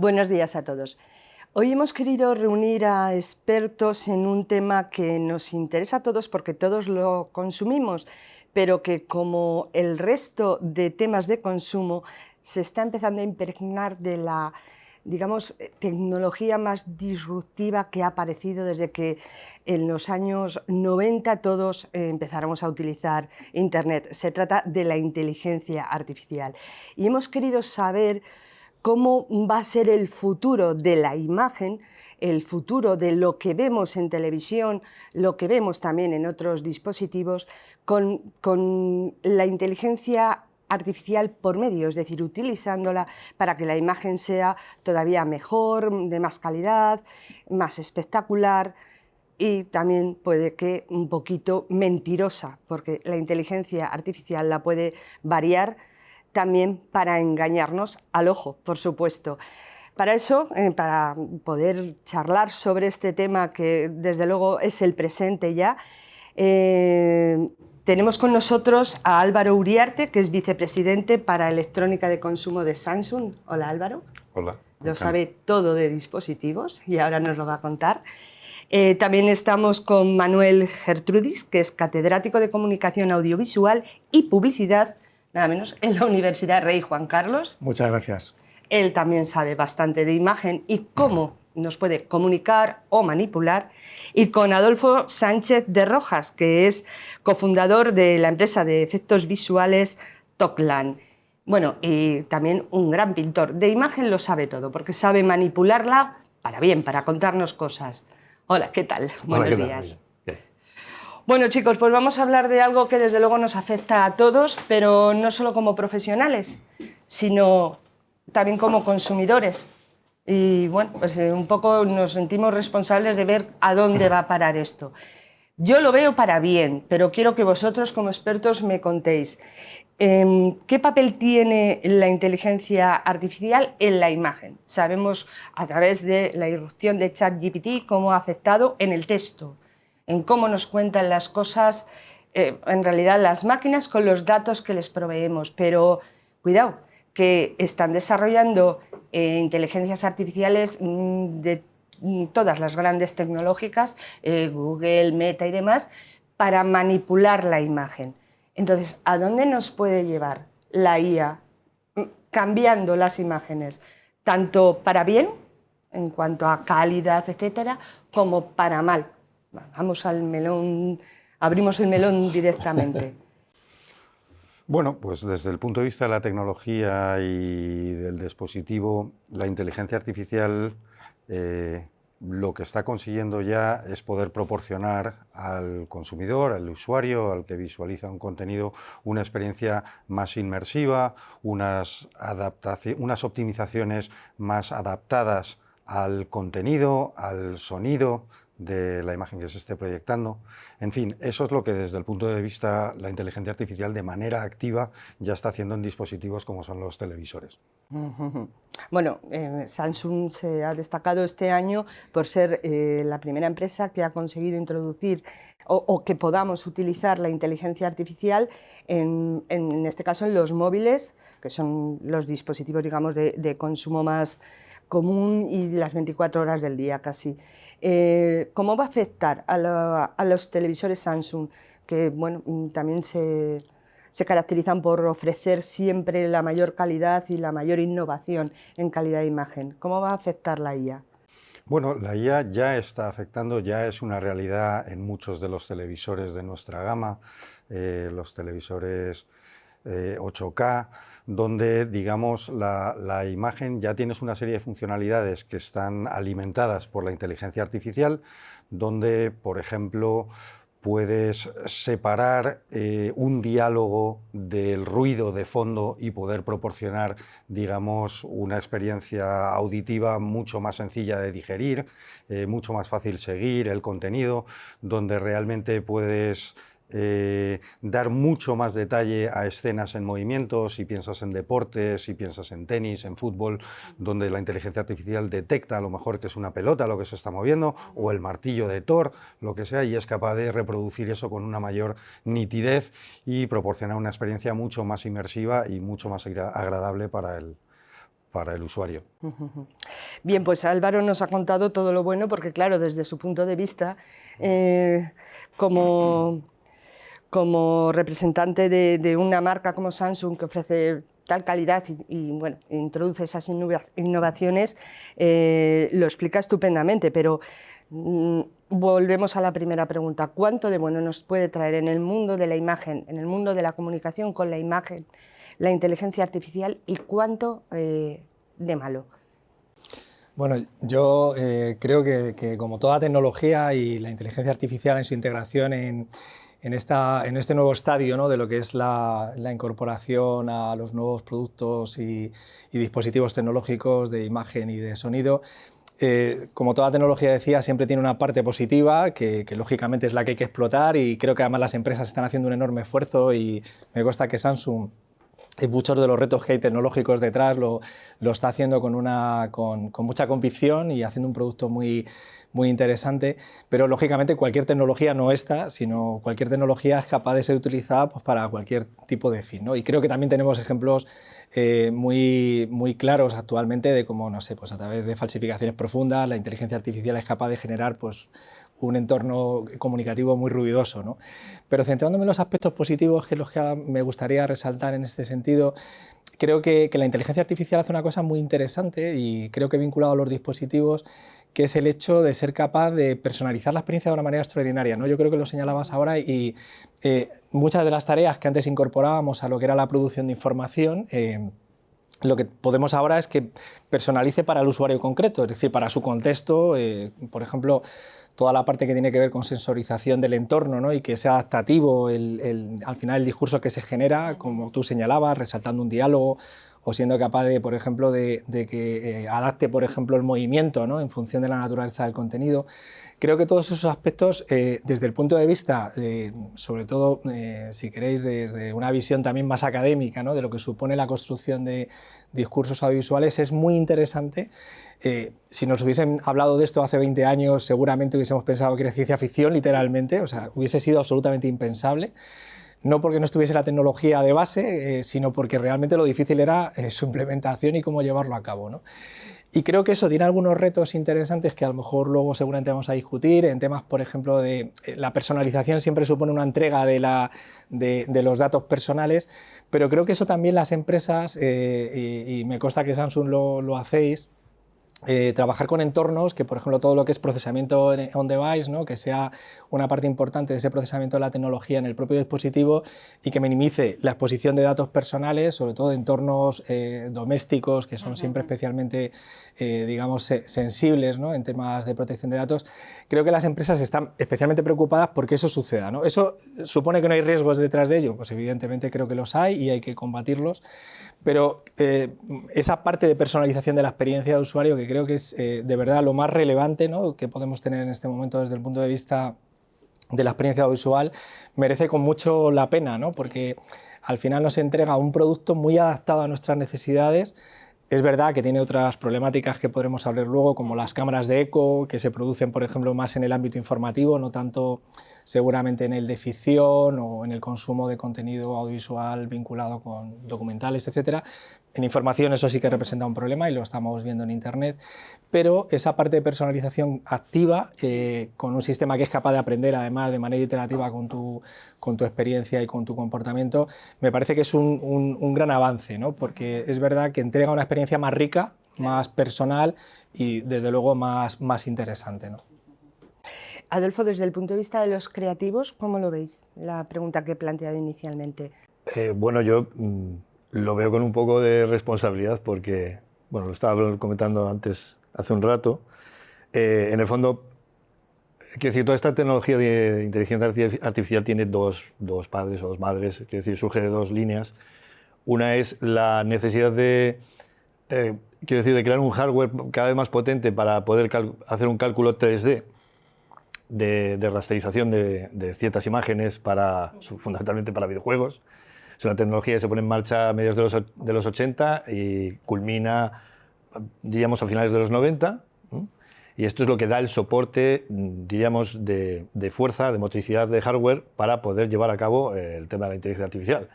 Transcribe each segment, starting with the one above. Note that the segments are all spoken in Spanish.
Buenos días a todos. Hoy hemos querido reunir a expertos en un tema que nos interesa a todos porque todos lo consumimos, pero que, como el resto de temas de consumo, se está empezando a impregnar de la, digamos, tecnología más disruptiva que ha aparecido desde que en los años 90 todos empezáramos a utilizar Internet. Se trata de la inteligencia artificial. Y hemos querido saber cómo va a ser el futuro de la imagen, el futuro de lo que vemos en televisión, lo que vemos también en otros dispositivos, con la inteligencia artificial por medio, es decir, utilizándola para que la imagen sea todavía mejor, de más calidad, más espectacular y también puede que un poquito mentirosa, porque la inteligencia artificial la puede variar también para engañarnos al ojo, por supuesto. Para eso, para poder charlar sobre este tema que desde luego es el presente ya, tenemos con nosotros a Álvaro Uriarte, que es vicepresidente para electrónica de consumo de Samsung. Hola, Álvaro. Hola. Lo sabe todo de dispositivos y ahora nos lo va a contar. También estamos con Manuel Gertrudis, que es catedrático de Comunicación Audiovisual y Publicidad, nada menos, en la Universidad Rey Juan Carlos. Muchas gracias. Él también sabe bastante de imagen y cómo nos puede comunicar o manipular. Y con Adolfo Sánchez de Rojas, que es cofundador de la empresa de efectos visuales Toclan. Bueno, y también un gran pintor. De imagen lo sabe todo, porque sabe manipularla para bien, para contarnos cosas. Hola, ¿qué tal? Buenos días. Bueno, chicos, pues vamos a hablar de algo que desde luego nos afecta a todos, pero no solo como profesionales, sino también como consumidores. Y bueno, pues un poco nos sentimos responsables de ver a dónde va a parar esto. Yo lo veo para bien, pero quiero que vosotros como expertos me contéis ¿qué papel tiene la inteligencia artificial en la imagen? Sabemos a través de la irrupción de ChatGPT cómo ha afectado en el texto, en cómo nos cuentan las cosas, en realidad las máquinas con los datos que les proveemos, pero cuidado, que están desarrollando inteligencias artificiales de todas las grandes tecnológicas, Google, Meta y demás, para manipular la imagen. Entonces, ¿a dónde nos puede llevar la IA cambiando las imágenes? Tanto para bien, en cuanto a calidad, etcétera, como para mal. Vamos al melón, abrimos el melón directamente. Bueno, pues desde el punto de vista de la tecnología y del dispositivo, la inteligencia artificial lo que está consiguiendo ya es poder proporcionar al consumidor, al usuario, al que visualiza un contenido, una experiencia más inmersiva, unas optimizaciones más adaptadas al contenido, al sonido de la imagen que se esté proyectando. En fin, eso es lo que desde el punto de vista la inteligencia artificial de manera activa ya está haciendo en dispositivos como son los televisores. Bueno, Samsung se ha destacado este año por ser la primera empresa que ha conseguido introducir o que podamos utilizar la inteligencia artificial en este caso en los móviles, que son los dispositivos, digamos, de consumo más común y las 24 horas del día casi. ¿Cómo va a afectar a los televisores Samsung, que bueno, también se caracterizan por ofrecer siempre la mayor calidad y la mayor innovación en calidad de imagen? ¿Cómo va a afectar la IA? Bueno, la IA ya está afectando, ya es una realidad en muchos de los televisores de nuestra gama, los televisores 8K, donde, digamos, la imagen ya tienes una serie de funcionalidades que están alimentadas por la inteligencia artificial, donde, por ejemplo, puedes separar un diálogo del ruido de fondo y poder proporcionar, digamos, una experiencia auditiva mucho más sencilla de digerir, mucho más fácil seguir el contenido, donde realmente puedes dar mucho más detalle a escenas en movimiento, si piensas en deportes, si piensas en tenis, en fútbol, donde la inteligencia artificial detecta a lo mejor que es una pelota lo que se está moviendo, o el martillo de Thor, lo que sea, y es capaz de reproducir eso con una mayor nitidez y proporcionar una experiencia mucho más inmersiva y mucho más agradable para el usuario. Bien, pues Álvaro nos ha contado todo lo bueno porque, claro, desde su punto de vista, como representante de una marca como Samsung que ofrece tal calidad y bueno, introduce esas innovaciones, lo explica estupendamente, pero volvemos a la primera pregunta. ¿Cuánto de bueno nos puede traer en el mundo de la imagen, en el mundo de la comunicación con la imagen, la inteligencia artificial, y cuánto de malo? Bueno, yo creo que como toda tecnología y la inteligencia artificial en su integración en este nuevo estadio, ¿no?, de lo que es la incorporación a los nuevos productos y dispositivos tecnológicos de imagen y de sonido, como toda tecnología, decía, siempre tiene una parte positiva que lógicamente es la que hay que explotar, y creo que además las empresas están haciendo un enorme esfuerzo, y me consta que Samsung, y muchos de los retos que hay tecnológicos detrás, lo está haciendo con mucha convicción y haciendo un producto muy interesante. Pero lógicamente cualquier tecnología, no esta, sino cualquier tecnología, es capaz de ser utilizada pues para cualquier tipo de fin, ¿no? Y creo que también tenemos ejemplos muy claros actualmente de cómo, no sé, pues a través de falsificaciones profundas, la inteligencia artificial es capaz de generar pues un entorno comunicativo muy ruidoso, ¿no? Pero centrándome en los aspectos positivos, que es los que me gustaría resaltar en este sentido, creo que la inteligencia artificial hace una cosa muy interesante, y creo que vinculado a los dispositivos, que es el hecho de ser capaz de personalizar la experiencia de una manera extraordinaria, ¿no? Yo creo que lo señalabas ahora, y muchas de las tareas que antes incorporábamos a lo que era la producción de información, lo que podemos ahora es que personalice para el usuario concreto, es decir, para su contexto, por ejemplo, toda la parte que tiene que ver con sensorización del entorno, ¿no?, y que sea adaptativo al final el discurso que se genera, como tú señalabas, resaltando un diálogo, o siendo capaz de, por ejemplo, de que adapte, por ejemplo, el movimiento, ¿no?, en función de la naturaleza del contenido. Creo que todos esos aspectos, desde el punto de vista, sobre todo, si queréis, desde una visión también más académica, ¿no?, de lo que supone la construcción de discursos audiovisuales, es muy interesante. Si nos hubiesen hablado de esto hace 20 años, seguramente hubiésemos pensado que era ciencia ficción, literalmente, o sea, hubiese sido absolutamente impensable. No porque no estuviese la tecnología de base, sino porque realmente lo difícil era su implementación y cómo llevarlo a cabo, ¿no? Y creo que eso tiene algunos retos interesantes que a lo mejor luego seguramente vamos a discutir, en temas, por ejemplo, de la personalización. Siempre supone una entrega de los datos personales, pero creo que eso también las empresas, y me consta que Samsung lo hacéis, trabajar con entornos que, por ejemplo, todo lo que es procesamiento on device, ¿no?, que sea una parte importante de ese procesamiento de la tecnología en el propio dispositivo, y que minimice la exposición de datos personales, sobre todo de entornos domésticos, que son siempre especialmente, digamos, sensibles, ¿no?, en temas de protección de datos. Creo que las empresas están especialmente preocupadas porque eso suceda, ¿no? ¿Eso supone que no hay riesgos detrás de ello? Pues evidentemente creo que los hay y hay que combatirlos, pero esa parte de personalización de la experiencia de usuario, que creo que es de verdad lo más relevante, ¿no?, que podemos tener en este momento desde el punto de vista de la experiencia audiovisual, merece con mucho la pena, ¿no?, porque al final nos entrega un producto muy adaptado a nuestras necesidades. Es verdad que tiene otras problemáticas que podremos hablar luego, como las cámaras de eco, que se producen, por ejemplo, más en el ámbito informativo, no tanto seguramente en el de ficción o en el consumo de contenido audiovisual vinculado con documentales, etcétera. En información eso sí que representa un problema y lo estamos viendo en Internet, pero esa parte de personalización activa, con un sistema que es capaz de aprender además de manera iterativa con tu experiencia y con tu comportamiento, me parece que es un gran avance, ¿no?, porque es verdad que entrega una experiencia más rica, más personal y desde luego más interesante, ¿no? Adolfo, desde el punto de vista de los creativos, ¿cómo lo veis? La pregunta que he planteado inicialmente. Bueno, yo lo veo con un poco de responsabilidad porque, bueno, lo estaba comentando antes, hace un rato, en el fondo, quiero decir, toda esta tecnología de inteligencia artificial tiene dos padres o dos madres, quiero decir, surge de dos líneas. Una es la necesidad de, quiero decir, de crear un hardware cada vez más potente para poder hacer un cálculo 3D de rasterización de ciertas imágenes, fundamentalmente para videojuegos. Es una tecnología que se pone en marcha a mediados de los 80 y culmina, diríamos, a finales de los 90. Y esto es lo que da el soporte, diríamos, de fuerza, de motricidad de hardware para poder llevar a cabo el tema de la inteligencia artificial.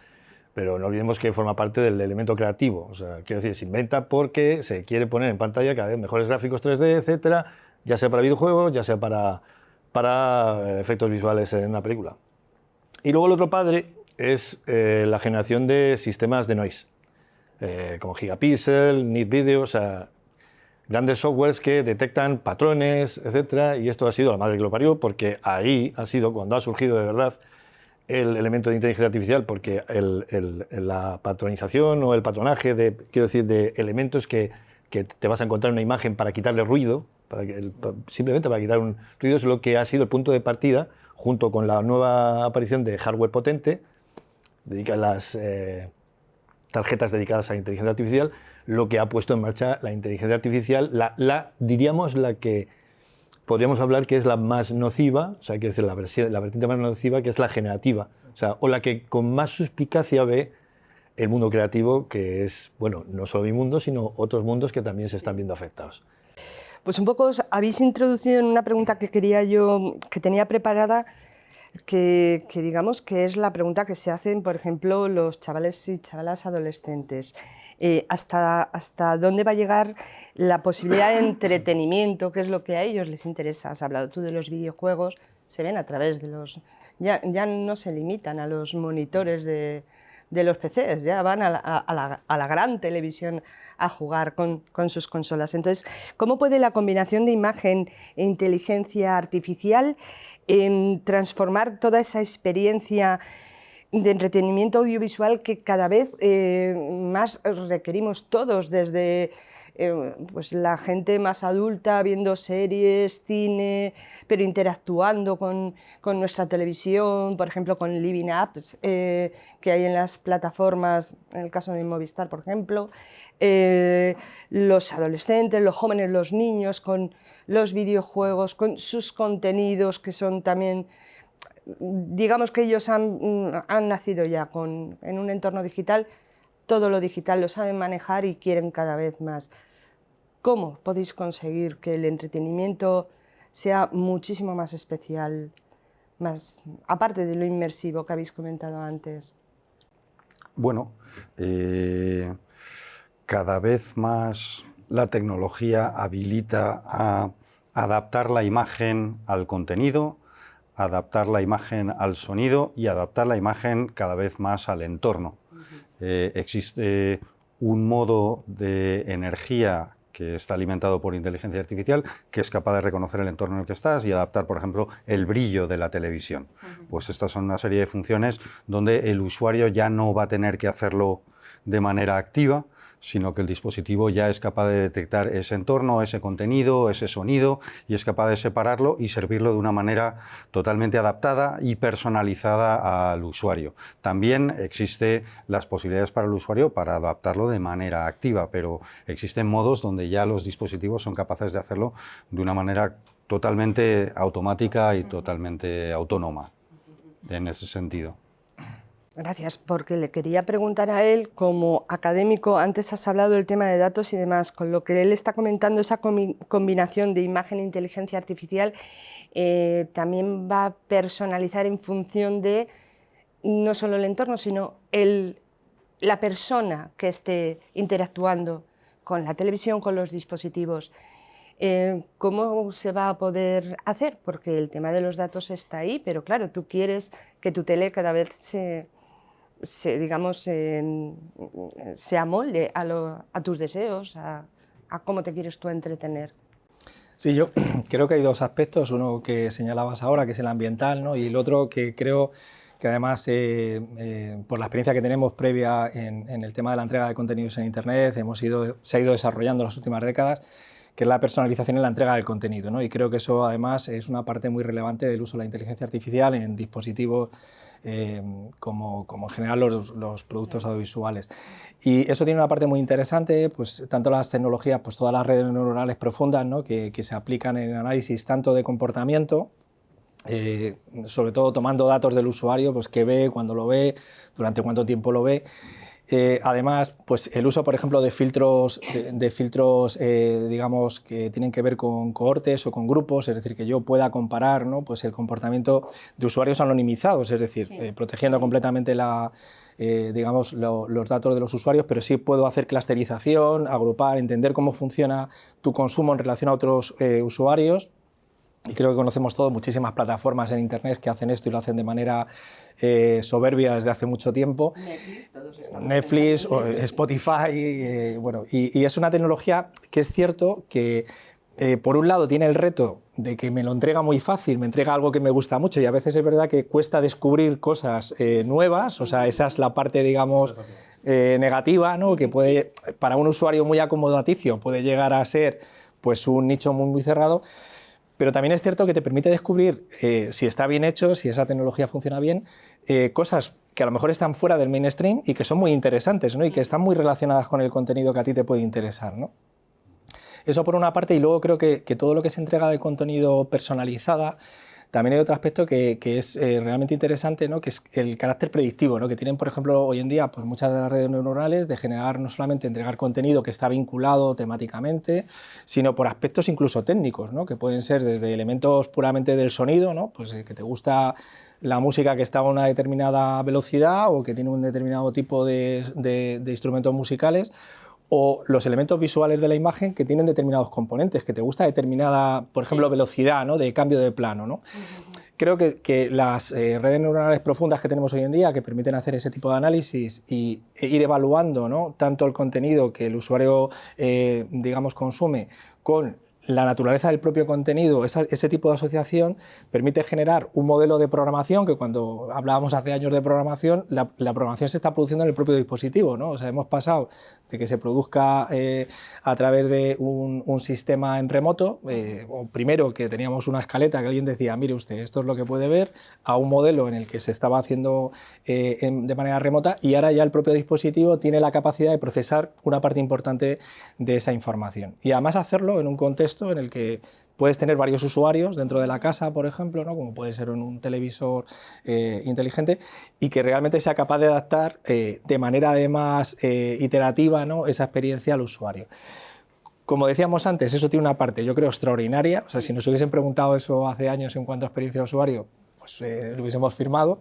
pero no olvidemos que forma parte del elemento creativo. O sea, quiero decir, se inventa porque se quiere poner en pantalla cada vez mejores gráficos 3D, etcétera, ya sea para videojuegos, ya sea para efectos visuales en una película. Y luego el otro padre es la generación de sistemas de noise, como Gigapixel, Neat Video, o sea, grandes softwares que detectan patrones, etcétera, y esto ha sido la madre que lo parió, porque ahí ha sido cuando ha surgido de verdad el elemento de inteligencia artificial, porque la patronización o el patronaje quiero decir, de elementos que te vas a encontrar en una imagen para quitarle ruido, simplemente para quitar un ruido, es lo que ha sido el punto de partida, junto con la nueva aparición de hardware potente, las tarjetas dedicadas a inteligencia artificial, lo que ha puesto en marcha la inteligencia artificial, diríamos la que podríamos hablar que es la más nociva, o sea, que es la vertiente más nociva, que es la generativa, o sea, o la que con más suspicacia ve el mundo creativo, que es, bueno, no solo mi mundo, sino otros mundos que también se están viendo afectados. Pues un poco os habéis introducido en una pregunta que tenía preparada, que digamos que es la pregunta que se hacen, por ejemplo, los chavales y chavalas adolescentes. ¿Hasta dónde va a llegar la posibilidad de entretenimiento? ¿Qué es lo que a ellos les interesa? Has hablado tú de los videojuegos, se ven a través de los... Ya no se limitan a los monitores de los PCs, ya van a la gran televisión a jugar con sus consolas. Entonces, ¿cómo puede la combinación de imagen e inteligencia artificial transformar toda esa experiencia de entretenimiento audiovisual que cada vez más requerimos todos, desde pues la gente más adulta viendo series, cine, pero interactuando con nuestra televisión, por ejemplo con Living Apps que hay en las plataformas, en el caso de Movistar, por ejemplo, los adolescentes, los jóvenes, los niños con los videojuegos, con sus contenidos que son también... Digamos que ellos han nacido ya en un entorno digital, todo lo digital lo saben manejar y quieren cada vez más. ¿Cómo podéis conseguir que el entretenimiento sea muchísimo más especial, aparte de lo inmersivo que habéis comentado antes? Bueno, cada vez más la tecnología habilita a adaptar la imagen al contenido, adaptar la imagen al sonido y adaptar la imagen cada vez más al entorno. Existe un modo de energía que está alimentado por inteligencia artificial, que es capaz de reconocer el entorno en el que estás y adaptar, por ejemplo, el brillo de la televisión. Pues estas son una serie de funciones donde el usuario ya no va a tener que hacerlo de manera activa, sino que el dispositivo ya es capaz de detectar ese entorno, ese contenido, ese sonido, y es capaz de separarlo y servirlo de una manera totalmente adaptada y personalizada al usuario. También existen las posibilidades para el usuario para adaptarlo de manera activa, pero existen modos donde ya los dispositivos son capaces de hacerlo de una manera totalmente automática y totalmente autónoma en ese sentido. Gracias, porque le quería preguntar a él, como académico, antes has hablado del tema de datos y demás, con lo que él está comentando, esa combinación de imagen e inteligencia artificial también va a personalizar en función de no solo el entorno, sino la persona que esté interactuando con la televisión, con los dispositivos. ¿Cómo se va a poder hacer? Porque el tema de los datos está ahí, pero claro, tú quieres que tu tele cada vez se amolde a tus deseos, a cómo te quieres tú entretener. Sí, yo creo que hay dos aspectos, uno que señalabas ahora, que es el ambiental, ¿no? Y el otro que creo que además, por la experiencia que tenemos previa en el tema de la entrega de contenidos en Internet, se ha ido desarrollando en las últimas décadas, que es la personalización en la entrega del contenido, ¿no? Y creo que eso además es una parte muy relevante del uso de la inteligencia artificial en dispositivos como en general los productos audiovisuales. Y eso tiene una parte muy interesante, pues tanto las tecnologías, pues todas las redes neuronales profundas, ¿no? que se aplican en análisis tanto de comportamiento, sobre todo tomando datos del usuario, pues qué ve, cuándo lo ve, durante cuánto tiempo lo ve, Además, pues el uso, por ejemplo, de filtros, digamos, que tienen que ver con cohortes o con grupos, es decir, que yo pueda comparar, ¿no?, pues el comportamiento de usuarios anonimizados, es decir, protegiendo completamente digamos, los datos de los usuarios, pero sí puedo hacer clusterización, agrupar, entender cómo funciona tu consumo en relación a otros usuarios. Y creo que conocemos todos muchísimas plataformas en Internet que hacen esto y lo hacen de manera soberbia desde hace mucho tiempo. Netflix, Spotify, bueno, y es una tecnología que es cierto que por un lado tiene el reto de que me lo entrega muy fácil, me entrega algo que me gusta mucho y a veces es verdad que cuesta descubrir cosas nuevas, o sea, esa es la parte, digamos, negativa, ¿no?, que puede, para un usuario muy acomodaticio, puede llegar a ser pues un nicho muy, muy cerrado. Pero también es cierto que te permite descubrir, si está bien hecho, si esa tecnología funciona bien, cosas que a lo mejor están fuera del mainstream y que son muy interesantes, ¿no?, y que están muy relacionadas con el contenido que a ti te puede interesar, ¿no? Eso por una parte, y luego creo que todo lo que se entrega de contenido personalizada, también hay otro aspecto que es realmente interesante, ¿no?, que es el carácter predictivo, ¿no?, que tienen, por ejemplo, hoy en día pues muchas de las redes neuronales de generar, no solamente entregar contenido que está vinculado temáticamente, sino por aspectos incluso técnicos, ¿no?, que pueden ser desde elementos puramente del sonido, ¿no?, pues que te gusta la música que está a una determinada velocidad o que tiene un determinado tipo de instrumentos musicales, o los elementos visuales de la imagen que tienen determinados componentes, que te gusta determinada, por ejemplo, velocidad, ¿no?, de cambio de plano, ¿no? Creo que las redes neuronales profundas que tenemos hoy en día, que permiten hacer ese tipo de análisis e ir evaluando, ¿no?, tanto el contenido que el usuario, digamos, consume con la naturaleza del propio contenido, ese tipo de asociación permite generar un modelo de programación que cuando hablábamos hace años de programación, la programación se está produciendo en el propio dispositivo, ¿no? O sea, hemos pasado de que se produzca a través de un sistema en remoto, o primero que teníamos una escaleta que alguien decía, mire usted, esto es lo que puede ver, a un modelo en el que se estaba haciendo de manera remota, y ahora ya el propio dispositivo tiene la capacidad de procesar una parte importante de esa información. Y además hacerlo en un contexto en el que puedes tener varios usuarios dentro de la casa, por ejemplo, ¿no?, como puede ser en un televisor inteligente, y que realmente sea capaz de adaptar de manera además iterativa, ¿no?, esa experiencia al usuario. Como decíamos antes, eso tiene una parte, yo creo, extraordinaria. O sea, si nos hubiesen preguntado eso hace años en cuanto a experiencia de usuario, pues lo hubiésemos firmado.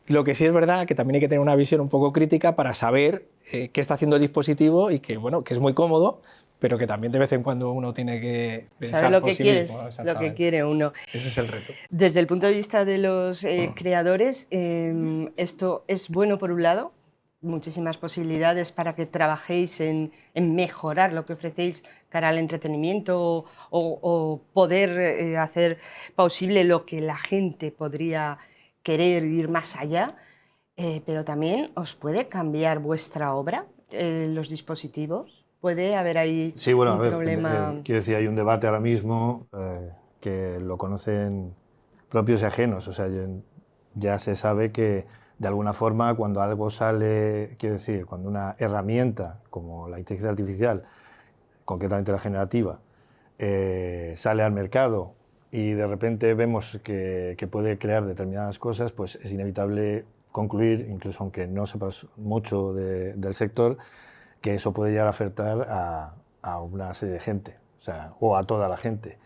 Lo que sí es verdad que también hay que tener una visión un poco crítica para saber qué está haciendo el dispositivo y que, bueno, que es muy cómodo, pero que también de vez en cuando uno tiene que pensar saber lo por que sí quieres, mismo, lo que quiere uno. Ese es el reto. Desde el punto de vista de los creadores, esto es bueno por un lado, muchísimas posibilidades para que trabajéis en mejorar lo que ofrecéis cara al entretenimiento o poder hacer posible lo que la gente podría querer ir más allá, pero también os puede cambiar vuestra obra, los dispositivos. Puede haber ahí Sí, bueno, un a ver, problema. quiero decir, hay un debate ahora mismo que lo conocen propios y ajenos, o sea, ya se sabe que de alguna forma cuando algo sale, quiero decir, cuando una herramienta como la inteligencia artificial, concretamente la generativa, sale al mercado y de repente vemos que puede crear determinadas cosas, pues es inevitable concluir, incluso aunque no sepas mucho del sector, que eso puede llegar a afectar a una serie de gente, o sea, o a toda la gente.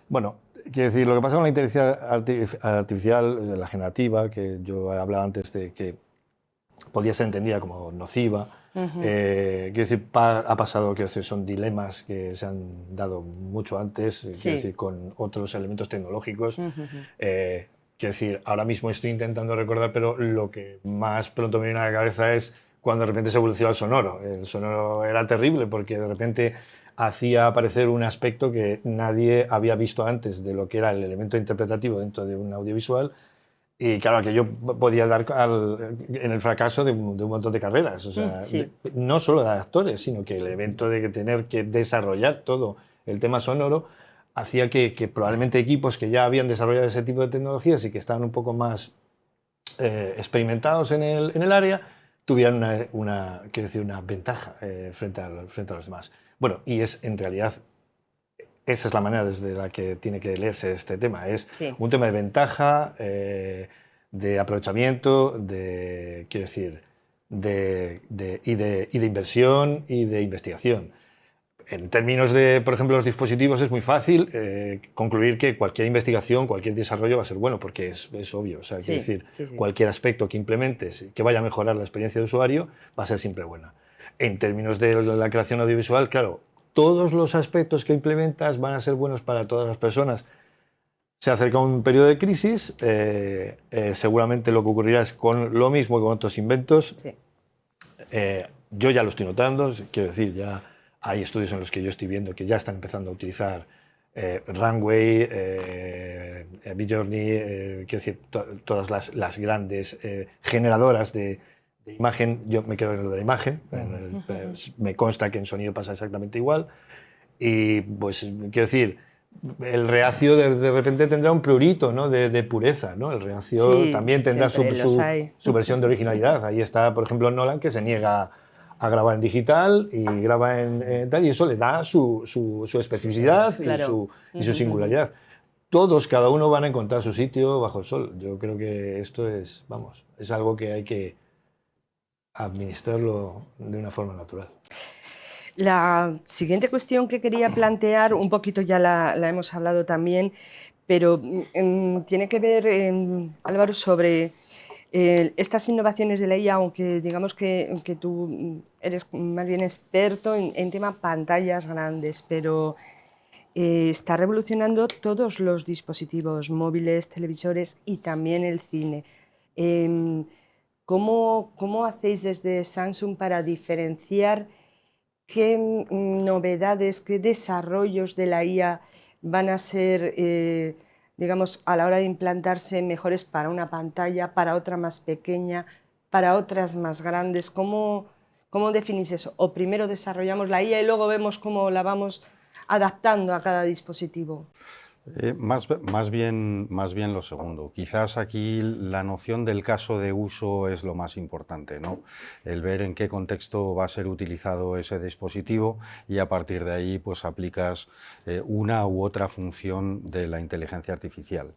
Bueno, quiero decir, lo que pasa con la inteligencia artificial, la generativa, que yo he hablado antes de que podía ser entendida como nociva, quiero decir, ha pasado, quiero decir, son dilemas que se han dado mucho antes, Sí. quiero decir, con otros elementos tecnológicos. Quiero decir, ahora mismo estoy intentando recordar, pero lo que más pronto me viene a la cabeza es cuando de repente se evolucionó el sonoro. El sonoro era terrible porque de repente hacía aparecer un aspecto que nadie había visto antes de lo que era el elemento interpretativo dentro de un audiovisual. Y claro, que yo podía dar en el fracaso de un montón de carreras. O sea, Sí. no solo de actores, sino que el evento de tener que desarrollar todo el tema sonoro hacía que probablemente equipos que ya habían desarrollado ese tipo de tecnologías y que estaban un poco más experimentados en el área, tuvieran quiero decir, una ventaja frente a los demás. Bueno, y en realidad esa es la manera desde la que tiene que leerse este tema. Es un tema de ventaja, de aprovechamiento, quiero decir, y de inversión y de investigación. En términos de, por ejemplo, los dispositivos, es muy fácil concluir que cualquier investigación, cualquier desarrollo va a ser bueno, porque es obvio. O sea, Sí, quiero decir, sí, sí. cualquier aspecto que implementes que vaya a mejorar la experiencia de usuario va a ser siempre buena. En términos de la creación audiovisual, claro, todos los aspectos que implementas van a ser buenos para todas las personas. Se acerca un periodo de crisis, seguramente lo que ocurrirá es con lo mismo que con otros inventos. Sí. Yo ya lo estoy notando, quiero decir, ya hay estudios en los que yo estoy viendo que ya están empezando a utilizar Runway, Midjourney, quiero decir, todas las grandes generadoras de imagen. Yo me quedo en lo de la imagen, me consta que en sonido pasa exactamente igual. Y pues quiero decir, el reacio de repente tendrá un prurito, ¿no? de pureza, ¿no? El reacio Sí, también tendrá su versión de originalidad. Ahí está, por ejemplo, Nolan, que se niega a grabar en digital y graba en tal, y eso le da su especificidad, sí, claro. y su singularidad. Todos, cada uno van a encontrar su sitio bajo el sol. Yo creo que esto es, vamos, es algo que hay que administrarlo de una forma natural. La siguiente cuestión que quería plantear, un poquito ya la hemos hablado también, pero tiene que ver, Álvaro, sobre estas innovaciones de la IA, aunque digamos que tú eres más bien experto en tema pantallas grandes, pero está revolucionando todos los dispositivos móviles, televisores y también el cine. ¿Cómo hacéis desde Samsung para diferenciar qué novedades, qué desarrollos de la IA van a ser, digamos, a la hora de implantarse mejores para una pantalla, para otra más pequeña, para otras más grandes? ¿Cómo definís eso? ¿O primero desarrollamos la IA y luego vemos cómo la vamos adaptando a cada dispositivo? Más bien lo segundo. Quizás aquí la noción del caso de uso es lo más importante, ¿no? El ver en qué contexto va a ser utilizado ese dispositivo y a partir de ahí pues aplicas una u otra función de la inteligencia artificial.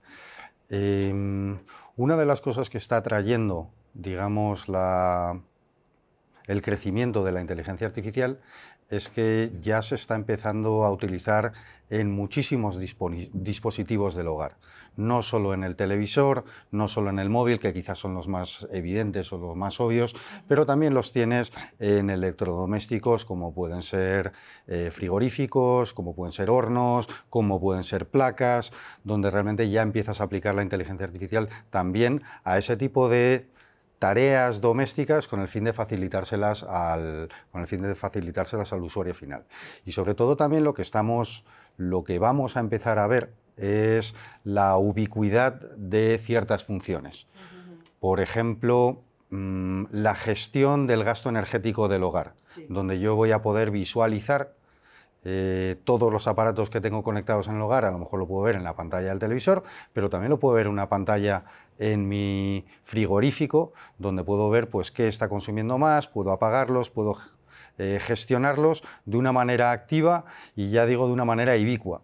Una de las cosas que está trayendo, digamos, el crecimiento de la inteligencia artificial es que ya se está empezando a utilizar en muchísimos dispositivos del hogar, no solo en el televisor, no solo en el móvil, que quizás son los más evidentes o los más obvios, pero también los tienes en electrodomésticos como pueden ser frigoríficos, como pueden ser hornos, como pueden ser placas, donde realmente ya empiezas a aplicar la inteligencia artificial también a ese tipo de tareas domésticas con el fin de facilitárselas al usuario final. Y sobre todo también lo que vamos a empezar a ver es la ubicuidad de ciertas funciones. Por ejemplo, la gestión del gasto energético del hogar, donde yo voy a poder visualizar todos los aparatos que tengo conectados en el hogar. A lo mejor lo puedo ver en la pantalla del televisor, pero también lo puedo ver en una pantalla en mi frigorífico, donde puedo ver pues, qué está consumiendo más, puedo apagarlos, puedo gestionarlos de una manera activa y ya digo de una manera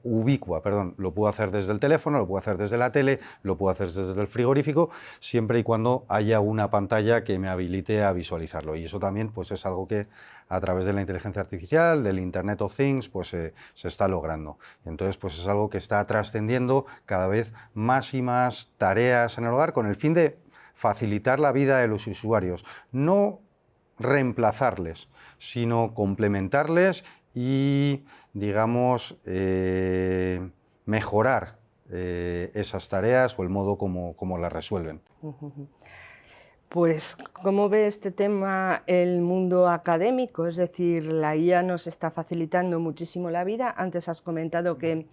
ubicua, perdón. Lo puedo hacer desde el teléfono, lo puedo hacer desde la tele, lo puedo hacer desde el frigorífico, siempre y cuando haya una pantalla que me habilite a visualizarlo. Y eso también pues, es algo que a través de la inteligencia artificial, del Internet of Things, pues se está logrando. Entonces, pues es algo que está trascendiendo cada vez más y más tareas en el hogar con el fin de facilitar la vida de los usuarios. No reemplazarles, sino complementarles y, digamos, mejorar esas tareas o el modo como las resuelven. Pues, ¿cómo ve este tema el mundo académico? Es decir, la IA nos está facilitando muchísimo la vida. Antes has comentado que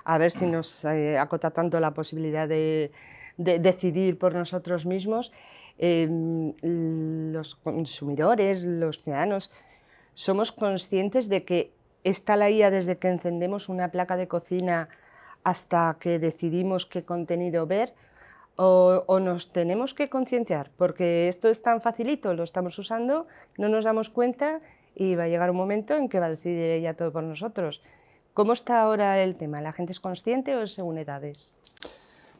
a ver si nos acota tanto la posibilidad de decidir por nosotros mismos. Los consumidores, los ciudadanos, somos conscientes de que está la IA desde que encendemos una placa de cocina hasta que decidimos qué contenido ver. O nos tenemos que concienciar, porque esto es tan facilito, lo estamos usando, no nos damos cuenta y va a llegar un momento en que va a decidir ella todo por nosotros. ¿Cómo está ahora el tema? ¿La gente es consciente o es según edades?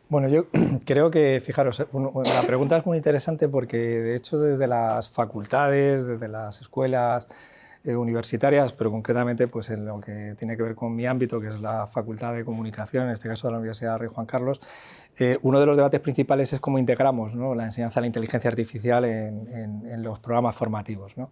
Bueno, yo creo que, fijaros, la pregunta es muy interesante porque, de hecho, desde las facultades, desde las escuelas universitarias, pero concretamente pues, en lo que tiene que ver con mi ámbito, que es la Facultad de Comunicación, en este caso de la Universidad Rey Juan Carlos, uno de los debates principales es cómo integramos, ¿no?, la enseñanza de la inteligencia artificial en los programas formativos, ¿no?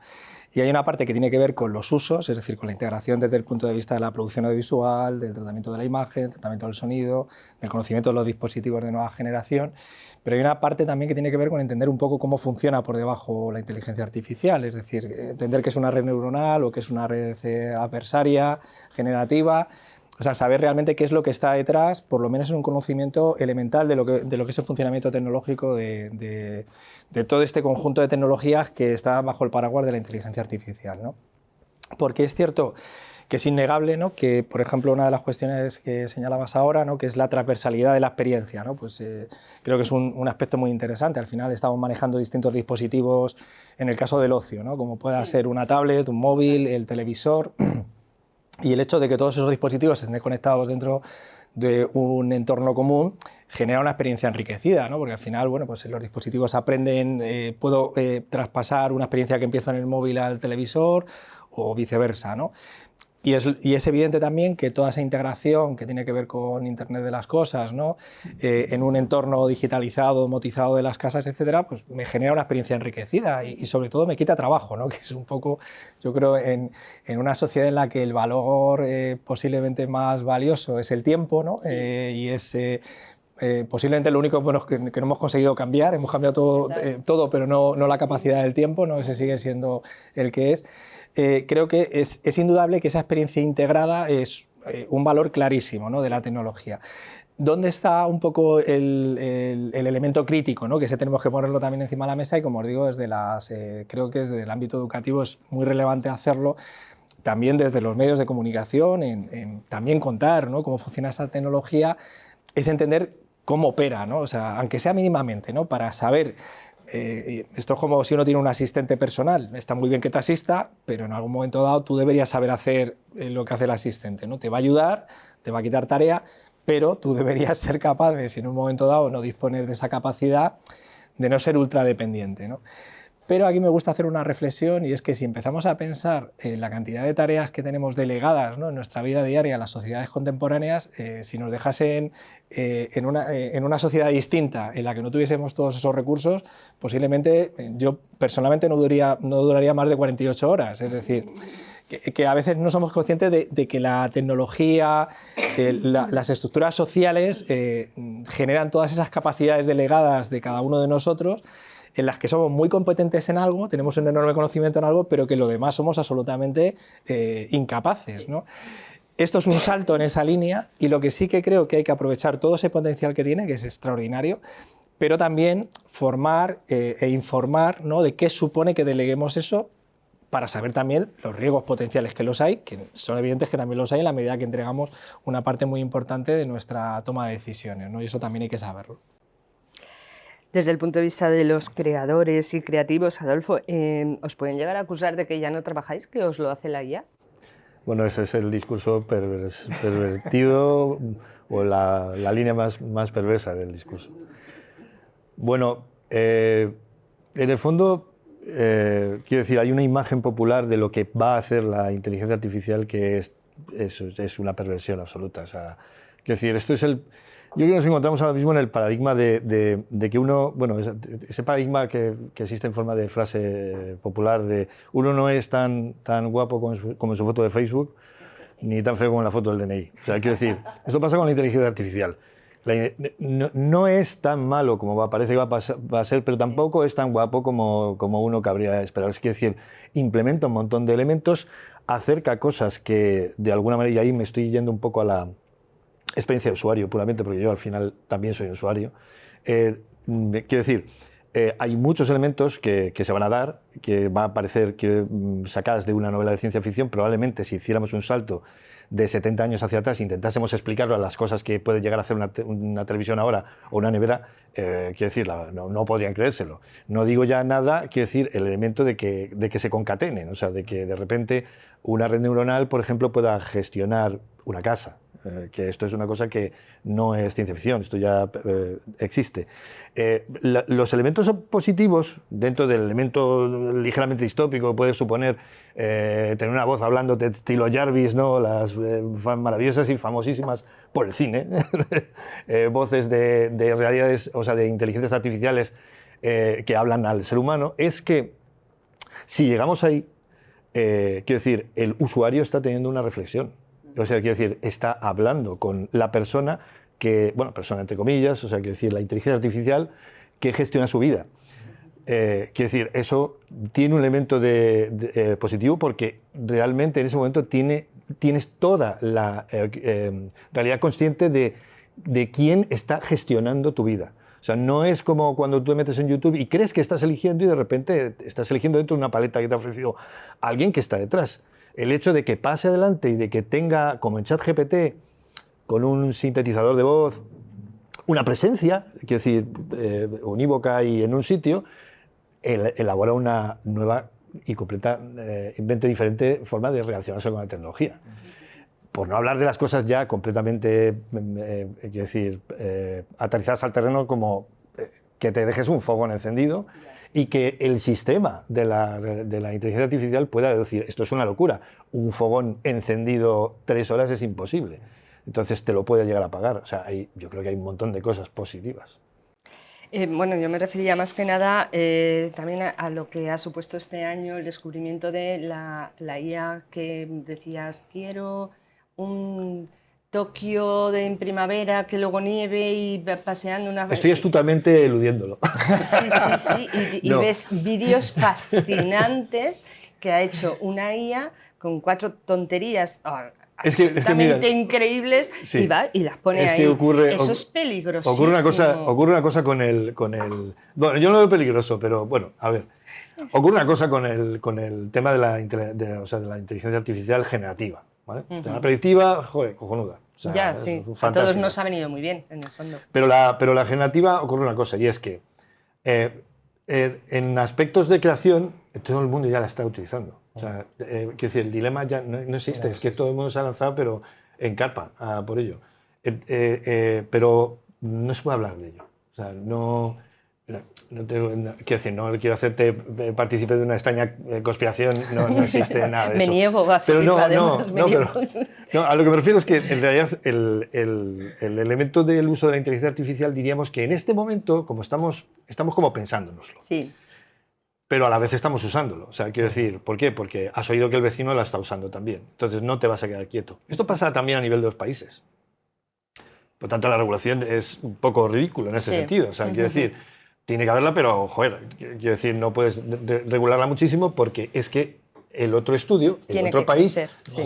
Y hay una parte que tiene que ver con los usos, es decir, con la integración desde el punto de vista de la producción audiovisual, del tratamiento de la imagen, del tratamiento del sonido, del conocimiento de los dispositivos de nueva generación, pero hay una parte también que tiene que ver con entender un poco cómo funciona por debajo la inteligencia artificial, es decir, entender qué es una red neuronal o qué es una red adversaria, generativa. O sea, saber realmente qué es lo que está detrás, por lo menos en un conocimiento elemental de lo que es el funcionamiento tecnológico de todo este conjunto de tecnologías que está bajo el paraguas de la inteligencia artificial, ¿no? Porque es cierto que es innegable, ¿no?, que, por ejemplo, una de las cuestiones que señalabas ahora, ¿no?, que es la transversalidad de la experiencia, ¿no? Pues, creo que es un aspecto muy interesante. Al final estamos manejando distintos dispositivos en el caso del ocio, ¿no?, como pueda ser una tablet, un móvil, el televisor. Y el hecho de que todos esos dispositivos estén conectados dentro de un entorno común genera una experiencia enriquecida, ¿no? Porque al final, bueno, pues los dispositivos aprenden, puedo traspasar una experiencia que empiezo en el móvil al televisor o viceversa, ¿no? Y es evidente también que toda esa integración que tiene que ver con Internet de las cosas, ¿no?, en un entorno digitalizado, domotizado de las casas, etcétera, pues me genera una experiencia enriquecida y sobre todo me quita trabajo, ¿no?, que es un poco, yo creo, en una sociedad en la que el valor posiblemente más valioso es el tiempo, ¿no? Y es posiblemente lo único bueno, que no hemos conseguido cambiar. Hemos cambiado todo, pero no la capacidad del tiempo, ¿no? Ese sigue siendo el que es. Creo que es indudable que esa experiencia integrada es un valor clarísimo, ¿no?, de la tecnología. ¿Dónde está un poco el elemento crítico, ¿no?, que ese tenemos que ponerlo también encima de la mesa? Y como os digo, creo que desde el ámbito educativo es muy relevante hacerlo, también desde los medios de comunicación, también contar, ¿no?, cómo funciona esa tecnología, es entender cómo opera, ¿no? O sea, aunque sea mínimamente, ¿no?, para saber. Esto es como si uno tiene un asistente personal. Está muy bien que te asista, pero en algún momento dado tú deberías saber hacer lo que hace el asistente, ¿no? Te va a ayudar, te va a quitar tarea, pero tú deberías ser capaz de, si en un momento dado no disponer de esa capacidad, de no ser ultradependiente, ¿no? Pero aquí me gusta hacer una reflexión, y es que si empezamos a pensar en la cantidad de tareas que tenemos delegadas, ¿no?, en nuestra vida diaria en las sociedades contemporáneas, si nos dejasen en una sociedad distinta en la que no tuviésemos todos esos recursos, posiblemente yo personalmente no duraría más de 48 horas. Es decir, que a veces no somos conscientes de que la tecnología, las estructuras sociales generan todas esas capacidades delegadas de cada uno de nosotros, en las que somos muy competentes en algo, tenemos un enorme conocimiento en algo, pero que lo demás somos absolutamente incapaces, ¿no? Esto es un salto en esa línea, y lo que sí que creo que hay que aprovechar todo ese potencial que tiene, que es extraordinario, pero también formar e informar, ¿no?, de qué supone que deleguemos eso, para saber también los riesgos potenciales que los hay, que son evidentes que también los hay en la medida que entregamos una parte muy importante de nuestra toma de decisiones, ¿no? Y eso también hay que saberlo. Desde el punto de vista de los creadores y creativos, Adolfo, ¿os pueden llegar a acusar de que ya no trabajáis, que os lo hace la IA? Bueno, ese es el discurso pervertido o la línea más perversa del discurso. Bueno, en el fondo, quiero decir, hay una imagen popular de lo que va a hacer la inteligencia artificial que es una perversión absoluta. O sea, quiero decir, esto es yo creo que nos encontramos ahora mismo en el paradigma de que uno, bueno, ese paradigma que existe en forma de frase popular de uno no es tan guapo como en su foto de Facebook, ni tan feo como en la foto del DNI. O sea, quiero decir, esto pasa con la inteligencia artificial. No es tan malo como parece que va a ser, pero tampoco es tan guapo como uno cabría esperar. Es decir, implementa un montón de elementos, acerca cosas que de alguna manera, y ahí me estoy yendo un poco a la experiencia de usuario puramente, porque yo al final también soy usuario. Quiero decir, hay muchos elementos que se van a dar, que van a parecer sacadas de una novela de ciencia ficción. Probablemente si hiciéramos un salto de 70 años hacia atrás, intentásemos explicarlo a las cosas que puede llegar a hacer una televisión ahora o una nevera, quiero decir, no podrían creérselo. No digo ya nada, quiero decir, el elemento de que se concatenen, o sea, de que de repente una red neuronal, por ejemplo, pueda gestionar una casa. que esto es una cosa que no es ciencia ficción, esto ya existe. Los elementos positivos, dentro del elemento ligeramente distópico que puede suponer tener una voz hablando de estilo Jarvis, ¿no? Las maravillosas y famosísimas por el cine, voces de realidades, o sea, de inteligencias artificiales que hablan al ser humano, es que si llegamos ahí, quiero decir, el usuario está teniendo una reflexión. O sea, quiero decir, está hablando con la persona que, bueno, persona entre comillas, o sea, quiero decir, la inteligencia artificial que gestiona su vida. Quiero decir, eso tiene un elemento positivo porque realmente en ese momento tienes toda la realidad consciente de quién está gestionando tu vida. O sea, no es como cuando tú te metes en YouTube y crees que estás eligiendo y de repente estás eligiendo dentro de una paleta que te ha ofrecido alguien que está detrás. El hecho de que pase adelante y de que tenga, como en ChatGPT, con un sintetizador de voz, una presencia, quiero decir, unívoca y en un sitio, elabora una nueva y completamente diferente forma de relacionarse con la tecnología. Por no hablar de las cosas ya completamente, quiero decir, aterrizadas al terreno, como que te dejes un fogón encendido y que el sistema de la inteligencia artificial pueda decir, esto es una locura, un fogón encendido 3 horas es imposible. Entonces te lo puede llegar a apagar. O sea, yo creo que hay un montón de cosas positivas. Bueno, yo me refería más que nada también a lo que ha supuesto este año el descubrimiento de la IA que decías, quiero un Tokio en primavera, que luego nieve y paseando una... Estoy astutamente eludiéndolo. Sí. Y no. Ves vídeos fascinantes que ha hecho una IA con 4 tonterías absolutamente increíbles, sí. y las pone ahí. Eso es peligrosísimo. Ocurre una cosa con el... Bueno, yo no lo veo peligroso, pero bueno, a ver. Ocurre una cosa con el tema de la inteligencia artificial generativa. ¿Vale? La predictiva, joder, cojonuda. O sea, ya, sí. A todos nos ha venido muy bien, en el fondo. Pero la generativa ocurre una cosa, y es que en aspectos de creación, todo el mundo ya la está utilizando. O sea, quiero decir, el dilema ya no existe, es que todo el mundo se ha lanzado, pero en carpa por ello. Pero no se puede hablar de ello. O sea, no quiero hacerte partícipe de una extraña conspiración, no existe nada de eso. Me niego a pero a lo que me refiero es que en realidad el elemento del uso de la inteligencia artificial, diríamos que en este momento, como estamos como pensándonoslo. Sí. Pero a la vez estamos usándolo. O sea, quiero decir, ¿por qué? Porque has oído que el vecino la está usando también. Entonces no te vas a quedar quieto. Esto pasa también a nivel de los países. Por tanto, la regulación es un poco ridículo en ese sentido. O sea, quiero decir, tiene que haberla, pero, joder, quiero decir, no puedes regularla muchísimo porque es que el otro estudio, el otro país,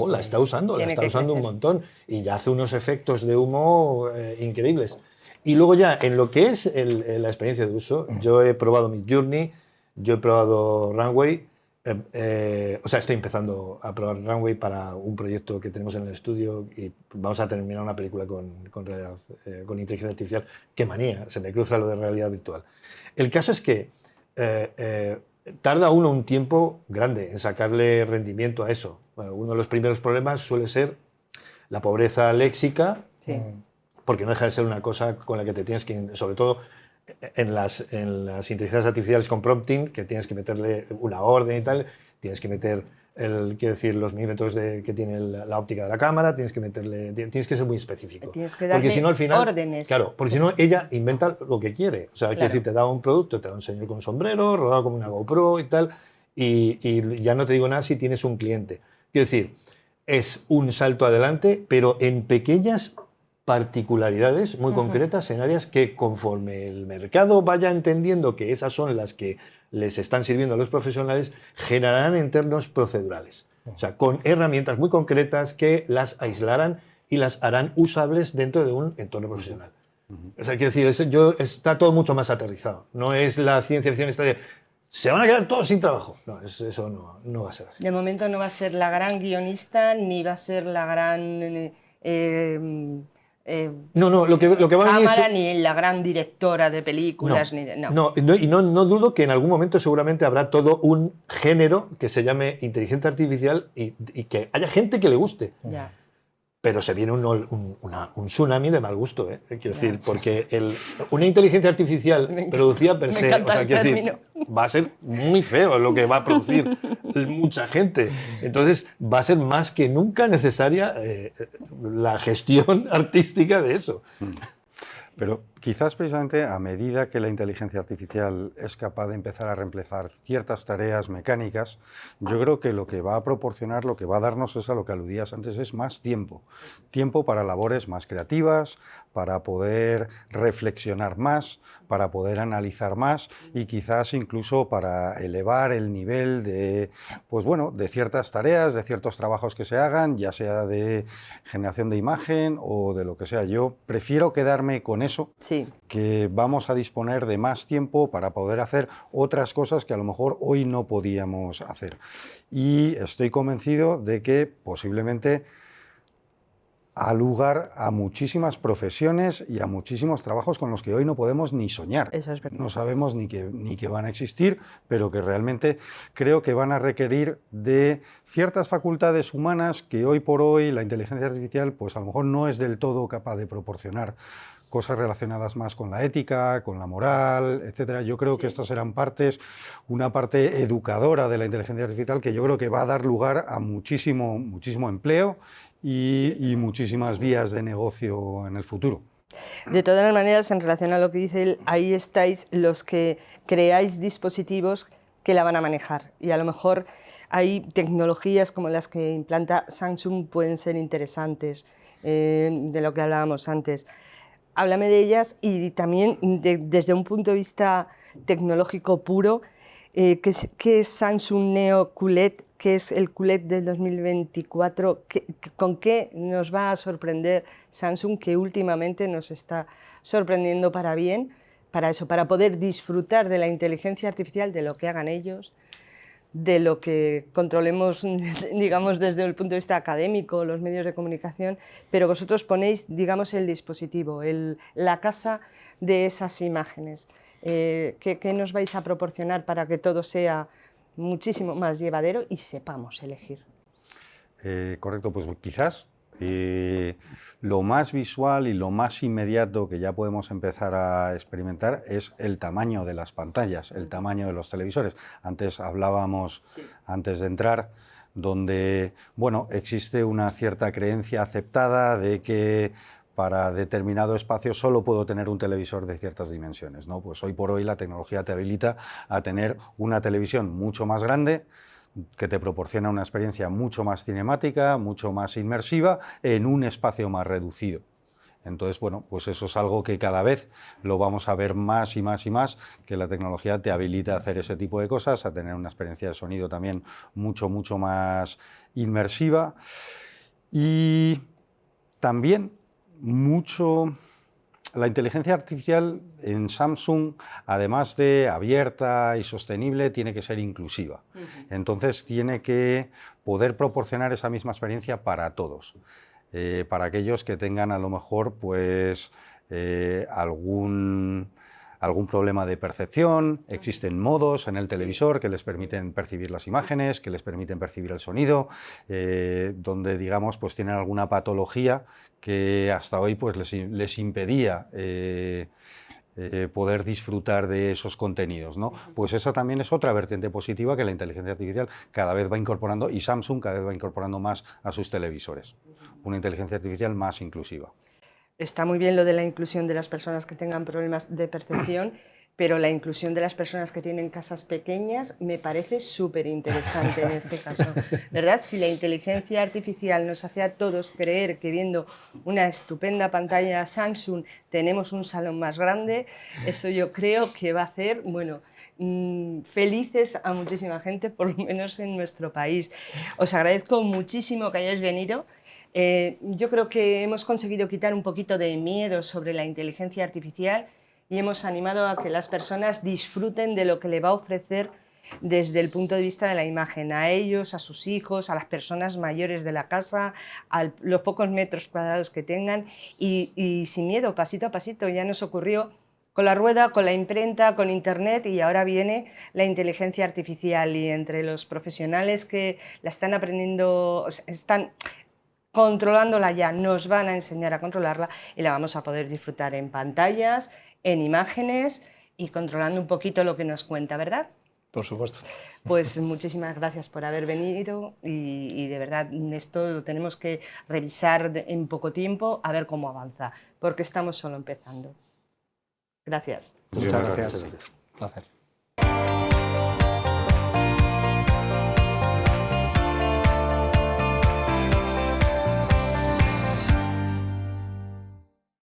la está usando un montón y ya hace unos efectos de humo increíbles. Y luego ya, en lo que es la experiencia de uso, yo he probado Midjourney, yo he probado Runway, o sea, estoy empezando a probar Runway para un proyecto que tenemos en el estudio y vamos a terminar una película con inteligencia artificial. ¡Qué manía! Se me cruza lo de realidad virtual. El caso es que tarda uno un tiempo grande en sacarle rendimiento a eso. Bueno, uno de los primeros problemas suele ser la pobreza léxica, porque no deja de ser una cosa con la que te tienes que, sobre todo en las inteligencias artificiales con prompting, que tienes que meterle una orden y tal, tienes que meter quiero decir, los milímetros que tiene la óptica de la cámara, tienes que ser muy específico. Tienes que darle si no, al final, órdenes. Claro, porque si no, ella inventa lo que quiere. O sea, quiero decir, te da un producto, te da un señor con un sombrero, rodado como una GoPro y tal, y ya no te digo nada si tienes un cliente. Quiero decir, es un salto adelante, pero en pequeñas particularidades muy concretas, en áreas que conforme el mercado vaya entendiendo que esas son las que les están sirviendo a los profesionales, generarán entornos procedurales. O sea, con herramientas muy concretas que las aislarán y las harán usables dentro de un entorno profesional. O sea, quiero decir, está todo mucho más aterrizado. No es la ciencia ficción esta de se van a quedar todos sin trabajo. No, eso no va a ser así. De momento no va a ser la gran guionista, ni va a ser la gran... lo que va a venir cámara, ni la gran directora de películas. Y no dudo que en algún momento seguramente habrá todo un género que se llame inteligencia artificial y que haya gente que le guste. Ya. pero se viene un tsunami de mal gusto, ¿eh? Quiero decir, porque una inteligencia artificial producida per se, o sea, quiero decir, va a ser muy feo lo que va a producir mucha gente. Entonces, va a ser más que nunca necesaria la gestión artística de eso. Pero quizás precisamente a medida que la inteligencia artificial es capaz de empezar a reemplazar ciertas tareas mecánicas, yo creo que lo que va a proporcionar, lo que va a darnos es a lo que aludías antes, es más tiempo. Tiempo para labores más creativas, para poder reflexionar más, para poder analizar más y quizás incluso para elevar el nivel de, pues bueno, de ciertas tareas, de ciertos trabajos que se hagan, ya sea de generación de imagen o de lo que sea. Yo prefiero quedarme con eso, Sí. que vamos a disponer de más tiempo para poder hacer otras cosas que a lo mejor hoy no podíamos hacer. Y estoy convencido de que posiblemente da lugar a muchísimas profesiones y a muchísimos trabajos con los que hoy no podemos ni soñar. Eso es verdad. No sabemos ni que van a existir, pero que realmente creo que van a requerir de ciertas facultades humanas que hoy por hoy la inteligencia artificial pues a lo mejor no es del todo capaz de proporcionar. Cosas relacionadas más con la ética, con la moral, etcétera. Yo creo que estas serán una parte educadora de la inteligencia artificial que yo creo que va a dar lugar a muchísimo empleo y muchísimas vías de negocio en el futuro. De todas maneras, en relación a lo que dice él, ahí estáis los que creáis dispositivos que la van a manejar. Y a lo mejor hay tecnologías como las que implanta Samsung pueden ser interesantes, de lo que hablábamos antes. Háblame de ellas y también desde un punto de vista tecnológico puro, ¿qué es Samsung Neo QLED? ¿Qué es el QLED del 2024? ¿Con qué nos va a sorprender Samsung, que últimamente nos está sorprendiendo para bien, para eso, para poder disfrutar de la inteligencia artificial, de lo que hagan ellos, de lo que controlemos, digamos, desde el punto de vista académico, los medios de comunicación, pero vosotros ponéis, digamos, el dispositivo, la casa de esas imágenes. ¿Qué nos vais a proporcionar para que todo sea muchísimo más llevadero y sepamos elegir? Correcto, pues quizás lo más visual y lo más inmediato que ya podemos empezar a experimentar es el tamaño de las pantallas, el tamaño de los televisores. Antes hablábamos, antes de entrar, donde bueno, existe una cierta creencia aceptada de que para determinado espacio solo puedo tener un televisor de ciertas dimensiones, ¿no? Pues hoy por hoy la tecnología te habilita a tener una televisión mucho más grande, que te proporciona una experiencia mucho más cinemática, mucho más inmersiva, en un espacio más reducido. Entonces, bueno, pues eso es algo que cada vez lo vamos a ver más y más y más, que la tecnología te habilita a hacer ese tipo de cosas, a tener una experiencia de sonido también mucho más inmersiva. Y también la inteligencia artificial en Samsung, además de abierta y sostenible, tiene que ser inclusiva. Entonces tiene que poder proporcionar esa misma experiencia para todos. Para aquellos que tengan a lo mejor pues, algún problema de percepción, existen modos en el televisor que les permiten percibir las imágenes, que les permiten percibir el sonido, donde digamos pues tienen alguna patología que hasta hoy pues les impedía poder disfrutar de esos contenidos, ¿no? Pues esa también es otra vertiente positiva que la inteligencia artificial cada vez va incorporando, y Samsung cada vez va incorporando más a sus televisores. Una inteligencia artificial más inclusiva. Está muy bien lo de la inclusión de las personas que tengan problemas de percepción, pero la inclusión de las personas que tienen casas pequeñas me parece súper interesante en este caso. ¿Verdad? Si la inteligencia artificial nos hace a todos creer que viendo una estupenda pantalla Samsung tenemos un salón más grande, eso yo creo que va a hacer, bueno, felices a muchísima gente, por lo menos en nuestro país. Os agradezco muchísimo que hayáis venido. Yo creo que hemos conseguido quitar un poquito de miedo sobre la inteligencia artificial y hemos animado a que las personas disfruten de lo que le va a ofrecer desde el punto de vista de la imagen, a ellos, a sus hijos, a las personas mayores de la casa, a los pocos metros cuadrados que tengan y sin miedo, pasito a pasito. Ya nos ocurrió con la rueda, con la imprenta, con internet, y ahora viene la inteligencia artificial, y entre los profesionales que la están aprendiendo, están controlándola ya, nos van a enseñar a controlarla y la vamos a poder disfrutar en pantallas, en imágenes y controlando un poquito lo que nos cuenta, ¿verdad? Por supuesto. Pues muchísimas gracias por haber venido y de verdad esto lo tenemos que revisar en poco tiempo a ver cómo avanza, porque estamos solo empezando. Gracias. Muchas gracias. Placer.